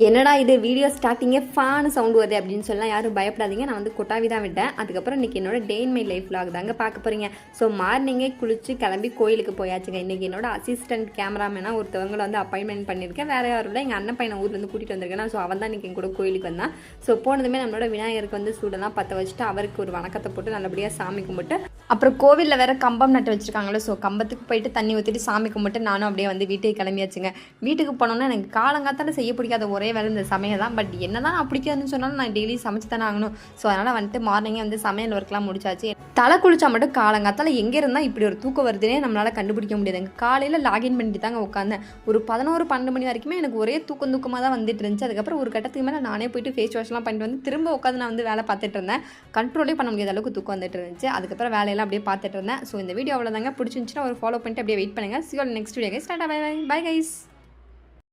என்னடா இது வீடியோ ஸ்டார்டிங்கே ஃபேன் சவுண்ட் வருது அப்படின்னு சொல்லலாம் யாரும் பயப்படாதீங்க. நான் வந்து கொட்டாவி தான் விட்டேன். அதுக்கப்புறம் இன்றைக்கி என்னோட டே இன் மை லைஃப் vlog தாங்க பார்க்க போகிறீங்க. ஸோ மார்னிங்கே குளிச்சு கிளம்பி கோயிலுக்கு போயாச்சுங்க. இன்றைக்கி என்னோட அசிஸ்டன்ட் கேமராமேனாக ஒருத்தவங்களை வந்து அப்பாயின்மெண்ட் பண்ணியிருக்கேன். வேறு யாரும் இல்லை, எங்கள் அண்ணன் பையனை ஊர்லேருந்து கூட்டிகிட்டு வந்திருக்கேன். ஸோ அவன் தான் இன்றைக்கி என் கூட கோயிலுக்கு வந்தான். ஸோ போனதுமே நம்மளோட விநாயகருக்கு வந்து சூடெல்லாம் பற்ற வச்சுட்டு அவருக்கு ஒரு வணக்கத்தை போட்டு நல்லபடியாக சாமி கும்பிட்டு, அப்புறம் கோவிலில் வேறு கம்பம் நட்டு வச்சுருக்காங்களோ, ஸோ கம்பத்துக்கு போயிட்டு தண்ணி ஊற்றிட்டு சாமி கும்பிட்டு நானும் அப்படியே வந்து வீட்டுக்கு கிளம்பியாச்சுங்க. வீட்டுக்கு போனோன்னா எனக்கு காலங்காத்தால் செய்ய பிடிக்காத ஒரே வேலை இந்த சமையல் தான். பட் என்ன தான் நான் பிடிக்காதுன்னு சொன்னாலும் நான் டெய்லி சமைச்சு தானே ஆகணும். ஸோ அதனால் வந்துட்டு மார்னிங்கே வந்து சமையல் ஒர்க்லாம் முடிச்சாச்சு. தலை குளிச்சா மட்டும் காலங்காத்தால் எங்கே இருந்தால் இப்படி ஒரு தூக்கம் வருதுன்னே நம்மளால் கண்டுபிடிக்க முடியாதுங்க. காலையில் லாகின் பண்ணிட்டு தாங்க உட்காந்தேன். ஒரு 11-12 மணி வரைக்குமே எனக்கு ஒரே தூக்கமாக தான் வந்துட்டு இருந்துச்சு. அதுக்கப்புறம் ஒரு கட்டத்துக்கு மேலே நானே போயிட்டு ஃபேஸ் வாஷ்லாம் பண்ணிட்டு வந்து திரும்ப உட்காந்து நான் வந்து வேலை பார்த்துட்டு இருந்தேன். கண்ட்ரோலே பண்ண முடியாத அளவுக்கு தூக்கம் வந்துட்டு இருந்துச்சு. அதுக்கப்புறம் வேலையெல்லாம் அப்படியே பார்த்துட்டு இருந்தேன். ஸோ இந்த வீடியோ அவ்வளோதாங்க. பிடிச்சிருந்துச்சுன்னா ஒரு ஃபாலோ பண்ணிட்டு அப்படியே வெயிட் பண்ணுங்கள். See you all next video guys. Tata, bye bye. Bye guys.